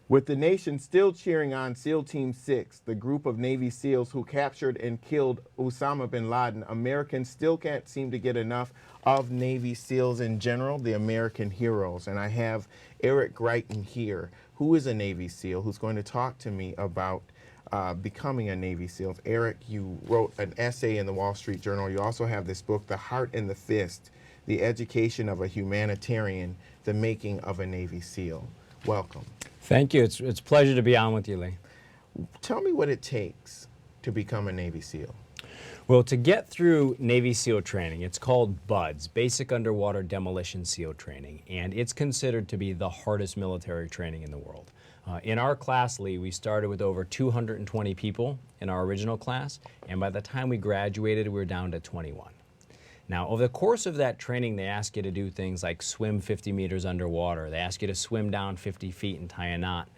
With the nation still cheering on SEAL Team 6, the group of Navy SEALs who captured and killed Osama bin Laden, Americans still can't seem to get enough of Navy SEALs in general, the American heroes. And I have Eric Greitens here, who is a Navy SEAL, who's going to talk to me about becoming a Navy SEAL. Eric, you wrote an essay in the Wall Street Journal. You also have this book, The Heart and the Fist, The Education of a Humanitarian, The Making of a Navy SEAL. Welcome. Thank you. It's a pleasure to be on with you, Lee. Tell me what it takes to become a Navy SEAL. Well, to get through Navy SEAL training, it's called BUDS, Basic Underwater Demolition SEAL Training, and it's considered to be the hardest military training in the world. In our class, Lee, we started with over 220 people in our original class, and by the time we graduated, we were down to 21. Now, over the course of that training, they ask you to do things like swim 50 meters underwater. They ask you to swim down 50 feet and tie a knot.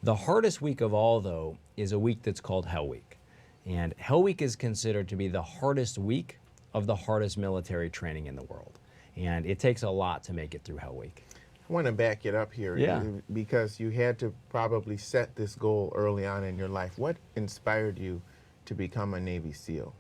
The hardest week of all, though, is a week that's called Hell Week. And Hell Week is considered to be the hardest week of the hardest military training in the world. And it takes a lot to make it through Hell Week. I want to back it up here because you had to probably set this goal early on in your life. What inspired you to become a Navy SEAL?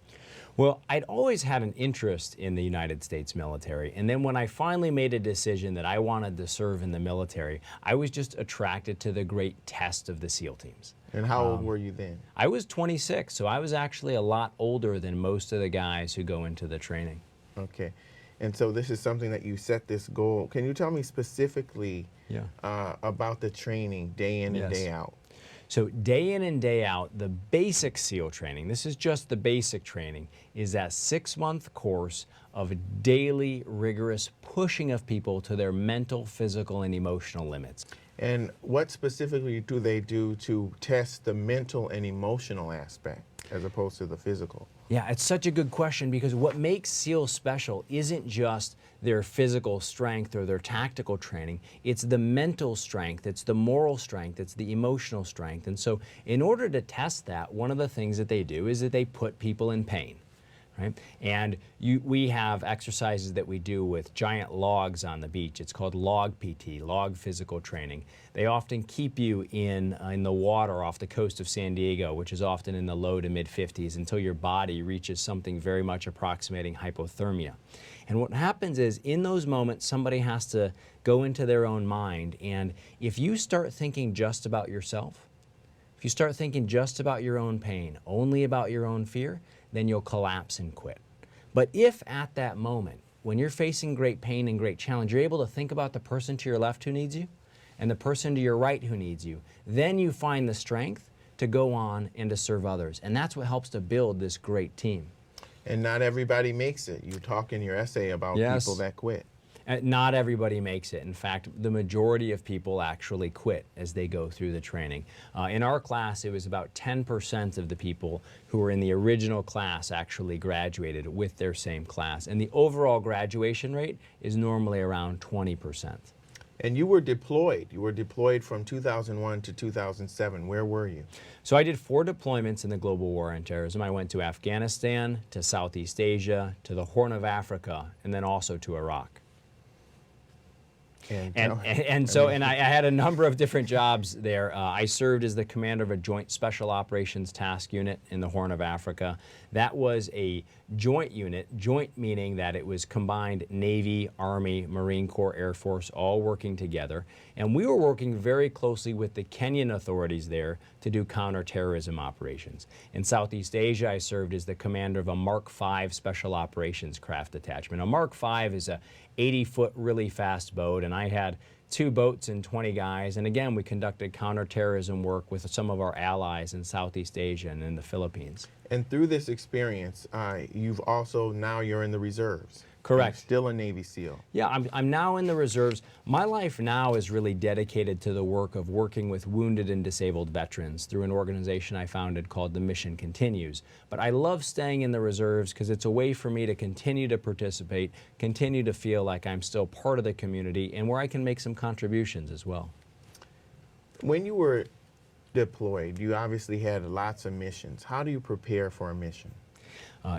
Well, I'd always had an interest in the United States military, and then when I finally made a decision that I wanted to serve in the military, I was just attracted to the great test of the SEAL teams. And how old were you then? I was 26, so I was actually a lot older than most of the guys who go into the training. Okay. And so this is something that you set this goal. Can you tell me specifically about the training day in and day out? So day in and day out, the basic SEAL training, this is just the basic training, is that 6-month course of daily rigorous pushing of people to their mental, physical, and emotional limits. And what specifically do they do to test the mental and emotional aspect as opposed to the physical? Yeah, it's such a good question because what makes SEALs special isn't just their physical strength or their tactical training, it's the mental strength, it's the moral strength, it's the emotional strength. And so in order to test that, one of the things that they do is that they put people in pain. Right? And we have exercises that we do with giant logs on the beach. It's called log PT, log physical training. They often keep you in the water off the coast of San Diego, which is often in the low to mid 50s, until your body reaches something very much approximating hypothermia. And what happens is, in those moments, somebody has to go into their own mind. And if you start thinking just about yourself, if you start thinking just about your own pain, only about your own fear, then you'll collapse and quit. But if at that moment, when you're facing great pain and great challenge, you're able to think about the person to your left who needs you and the person to your right who needs you, then you find the strength to go on and to serve others. And that's what helps to build this great team. And not everybody makes it. You talk in your essay about people that quit. Not everybody makes it. In fact, the majority of people actually quit as they go through the training. In our class, it was about 10% of the people who were in the original class actually graduated with their same class. And the overall graduation rate is normally around 20%. And you were deployed. You were deployed from 2001 to 2007. Where were you? So I did 4 deployments in the global war on terrorism. I went to Afghanistan, to Southeast Asia, to the Horn of Africa, and then also to Iraq. And I had a number of different jobs there. I served as the commander of a joint special operations task unit in the Horn of Africa. That was a joint unit, joint meaning that it was combined Navy, Army, Marine Corps, Air Force, all working together. And we were working very closely with the Kenyan authorities there to do counterterrorism operations. In Southeast Asia, I served as the commander of a Mark V Special Operations Craft Detachment. A Mark V is a 80-foot really fast boat, and I had 2 boats and 20 guys. And again, we conducted counterterrorism work with some of our allies in Southeast Asia and in the Philippines. And through this experience, you've also, now you're in the reserves. Correct. You're still a Navy SEAL. Yeah, I'm now in the reserves. My life now is really dedicated to the work of working with wounded and disabled veterans through an organization I founded called The Mission Continues. But I love staying in the reserves because it's a way for me to continue to participate, continue to feel like I'm still part of the community, and where I can make some contributions as well. When you were deployed, you obviously had lots of missions. How do you prepare for a mission?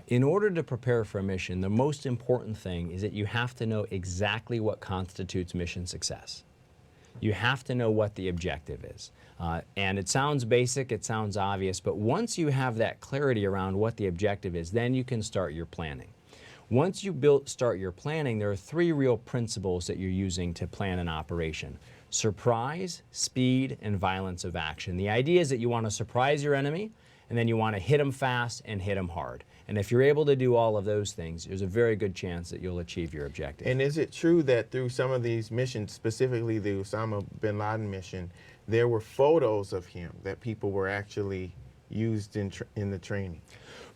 In order to prepare for a mission, the most important thing is that you have to know exactly what constitutes mission success. You have to know what the objective is. And it sounds basic, it sounds obvious, but once you have that clarity around what the objective is, then you can start your planning. Once you start your planning, there are three real principles that you're using to plan an operation: surprise, speed, and violence of action. The idea is that you want to surprise your enemy, and then you want to hit them fast and hit them hard. And if you're able to do all of those things, there's a very good chance that you'll achieve your objective. And is it true that through some of these missions, specifically the Osama bin Laden mission, there were photos of him that people were actually used in the training?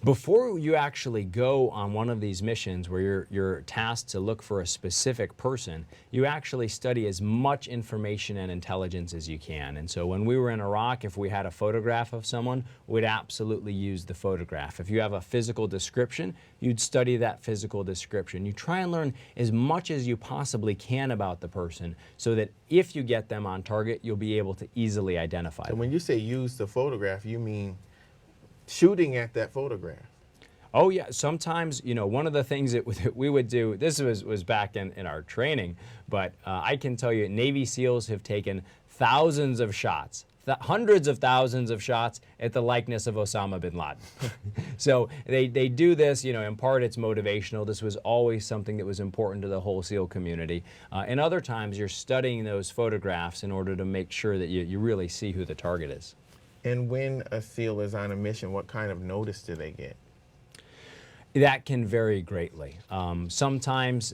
Before you actually go on one of these missions where you're tasked to look for a specific person, you actually study as much information and intelligence as you can. And so when we were in Iraq, if we had a photograph of someone, we'd absolutely use the photograph. If you have a physical description, you'd study that physical description. You try and learn as much as you possibly can about the person so that if you get them on target, you'll be able to easily identify them. And when you say use the photograph, you mean shooting at that photograph? Oh yeah, sometimes, you know, one of the things that we would do, this was back in our training, but I can tell you Navy SEALs have taken thousands of shots, hundreds of thousands of shots at the likeness of Osama bin Laden. So they do this, you know, in part it's motivational. This was always something that was important to the whole SEAL community. And other times you're studying those photographs in order to make sure that you really see who the target is. And when a SEAL is on a mission, what kind of notice do they get? That can vary greatly. Sometimes,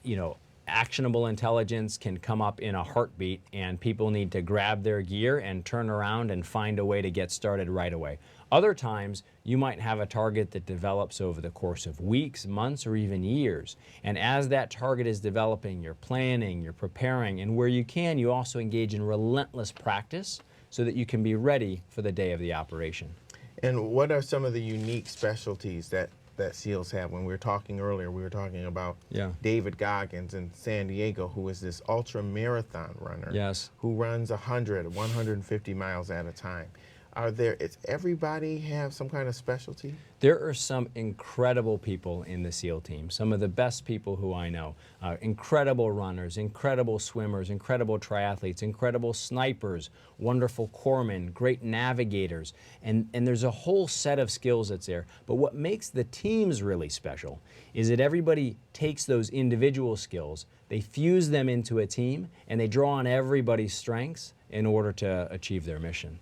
you know, actionable intelligence can come up in a heartbeat and people need to grab their gear and turn around and find a way to get started right away. Other times, you might have a target that develops over the course of weeks, months, or even years. And as that target is developing, you're planning, you're preparing, and where you can, you also engage in relentless practice so that you can be ready for the day of the operation. And what are some of the unique specialties that SEALs have? When we were talking earlier, we were talking about David Goggins in San Diego, who is this ultra marathon runner, who runs 100, 150 miles at a time. Does everybody have some kind of specialty? There are some incredible people in the SEAL team, some of the best people who I know. Incredible runners, incredible swimmers, incredible triathletes, incredible snipers, wonderful corpsmen, great navigators, and there's a whole set of skills that's there. But what makes the teams really special is that everybody takes those individual skills, they fuse them into a team, and they draw on everybody's strengths in order to achieve their mission.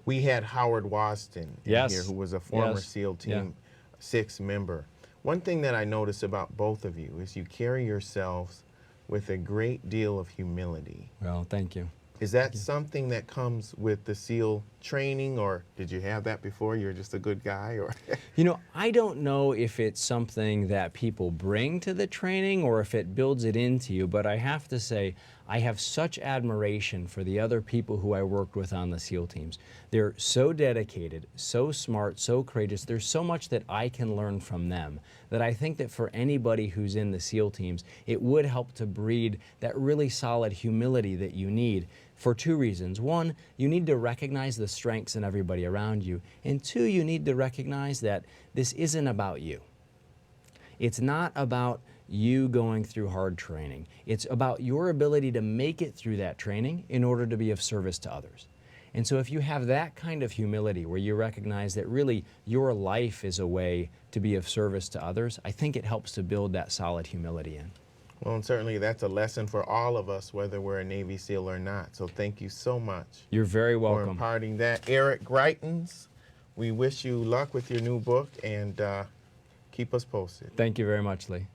We had Howard Waston in here, who was a former SEAL Team 6 member. One thing that I notice about both of you is you carry yourselves with a great deal of humility. Well, thank you. Is that something that comes with the SEAL training, or did you have that before? You're just a good guy, or? You know, I don't know if it's something that people bring to the training or if it builds it into you, but I have to say, I have such admiration for the other people who I worked with on the SEAL teams. They're so dedicated, so smart, so courageous. There's so much that I can learn from them that I think that for anybody who's in the SEAL teams, it would help to breed that really solid humility that you need for two reasons. One, you need to recognize the strengths in everybody around you. And two, you need to recognize that this isn't about you. It's not about you going through hard training. It's about your ability to make it through that training in order to be of service to others. And so if you have that kind of humility where you recognize that really your life is a way to be of service to others, I think it helps to build that solid humility in. Well, and certainly that's a lesson for all of us, whether we're a Navy SEAL or not. So thank you so much. You're very welcome. For imparting that. Eric Greitens, we wish you luck with your new book, and keep us posted. Thank you very much, Lee.